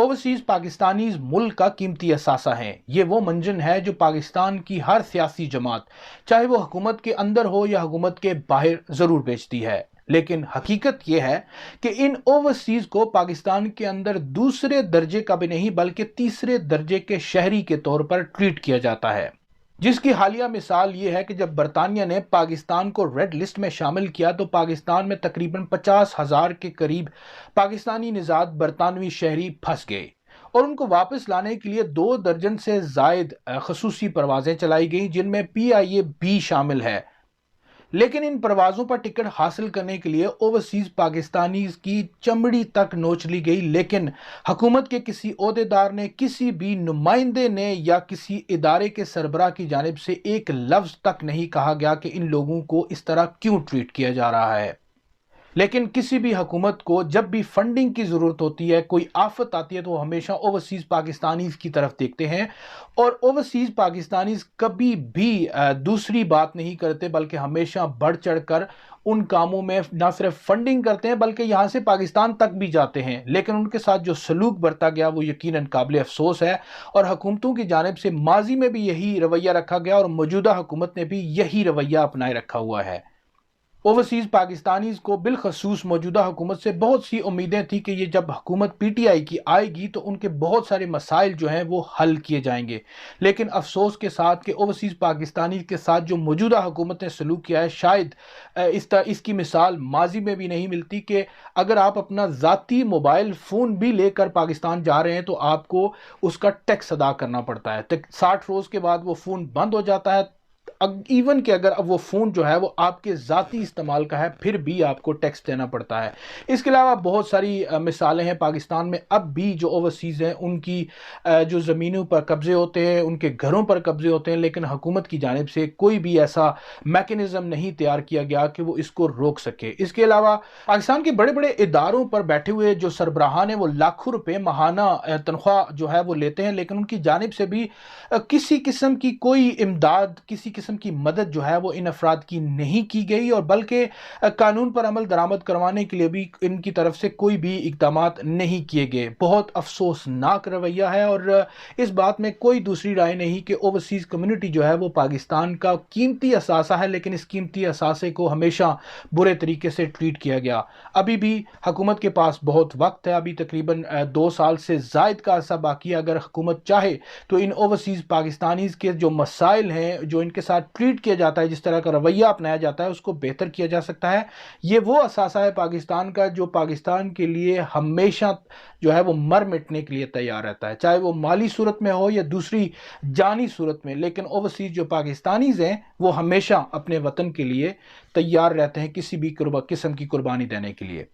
Overseas Pakistanis मुल्क का कीमती असासा हैं। ये वो मंजन है जो पाकिस्तान की हर सियासी जमात, चाहे वो हुकूमत के अंदर हो या हुकूमत के बाहर, ज़रूर बेचती है। लेकिन हकीकत यह है कि इन ओवरसीज को पाकिस्तान के अंदर दूसरे दर्जे का भी नहीं बल्कि तीसरे दर्जे के शहरी के तौर पर ट्रीट किया जाता है, जिसकी हालिया मिसाल ये है कि जब बरतानिया ने पाकिस्तान को रेड लिस्ट में शामिल किया तो पाकिस्तान में तकरीबन 50,000 के करीब पाकिस्तानी निजात बरतानवी शहरी फंस गए और उनको वापस लाने के लिए 2 दर्जन से जायद खसूसी परवाजें चलाई गई, जिनमें PIA भी शामिल है। लेकिन इन परवाज़ों पर टिकट हासिल करने के लिए ओवरसीज पाकिस्तानी की चमड़ी तक नोच ली गई, लेकिन हुकूमत के किसी ओहदेदार ने, किसी भी नुमाइंदे ने या किसी इदारे के सरबराह की जानिब से एक लफ्ज़ तक नहीं कहा गया कि इन लोगों को इस तरह क्यों ट्रीट किया जा रहा है। लेकिन किसी भी हुकूमत को जब भी फंडिंग की ज़रूरत होती है, कोई आफत आती है, तो हमेशा ओवरसीज़ पाकिस्तानीज़ की तरफ देखते हैं और ओवरसीज़ पाकिस्तानीज़ कभी भी दूसरी बात नहीं करते बल्कि हमेशा बढ़ चढ़ कर उन कामों में ना सिर्फ फंडिंग करते हैं बल्कि यहाँ से पाकिस्तान तक भी जाते हैं। लेकिन उनके साथ जो सलूक बरता गया वो यकीनन काबिल अफसोस है और हुकूमतों की जानिब से माजी में भी यही रवैया रखा गया और मौजूदा हुकूमत ने भी यही रवैया अपनाए रखा हुआ है। ओवरसीज पाकिस्तानीज को बिलखसूस मौजूदा हुकूमत से बहुत सी उम्मीदें थी कि ये जब हुकूमत PTI की आएगी तो उनके बहुत सारे मसाइल जो हैं वो हल किए जाएंगे। लेकिन अफसोस के साथ कि ओवरसीज पाकिस्तानी के साथ जो मौजूदा हुकूमत ने सलूक किया है, शायद इसकी मिसाल माजी में भी नहीं मिलती कि अगर आप अपना ज़ाती मोबाइल फ़ोन भी लेकर पाकिस्तान जा रहे हैं तो आपको उसका टैक्स अदा करना पड़ता है। 60 रोज़ के बाद वो फ़ोन बंद हो जाता है। इवन कि अगर अब वो फ़ोन जो है वो आपके ज़ाती इस्तेमाल का है फिर भी आपको टैक्स देना पड़ता है। इसके अलावा बहुत सारी मिसालें हैं। पाकिस्तान में अब भी जो ओवरसीज़ हैं उनकी जो ज़मीनों पर कब्ज़े होते हैं, उनके घरों पर कब्ज़े होते हैं, लेकिन हुकूमत की जानिब से कोई भी ऐसा मैकेनिज़्म नहीं तैयार किया गया कि वो इसको रोक सके। इसके अलावा पाकिस्तान के बड़े बड़े इदारों पर बैठे हुए जो सरबराहान हैं वो लाखों रुपये माहाना तनख्वाह जो है वो लेते हैं, लेकिन उनकी जानिब से भी किसी किस्म की कोई इमदाद, किसी किस्म की मदद जो है वो इन अफराद की नहीं की गई और बल्कि कानून पर अमल दरामद करवाने के लिए भी इनकी तरफ से कोई भी इक़दामात नहीं किए गए। बहुत अफसोसनाक रवैया है और इस बात में कोई दूसरी राय नहीं कि ओवरसीज़ कम्युनिटी जो है वो पाकिस्तान का कीमती असासा है, लेकिन इस कीमती असासे को हमेशा बुरे तरीके से ट्रीट किया गया। अभी भी हुकूमत के पास बहुत वक्त है, अभी तकरीबन 2 साल से ज़ायद का अरसा बाकी है। अगर हुकूमत चाहे तो इन ओवरसीज़ पाकिस्तानीज़ के जो मसाइल हैं, जो इनके साथ ट्रीट किया जाता है, जिस तरह का रवैया अपनाया जाता है, उसको बेहतर किया जा सकता है। ये वो असासा है पाकिस्तान का जो पाकिस्तान के लिए हमेशा जो है वो मर मिटने के लिए तैयार रहता है, चाहे वो माली सूरत में हो या दूसरी जानी सूरत में। लेकिन ओवरसीज जो पाकिस्तानीज हैं वो हमेशा अपने वतन के लिए तैयार रहते हैं किसी भी किस्म की कुर्बानी देने के लिए।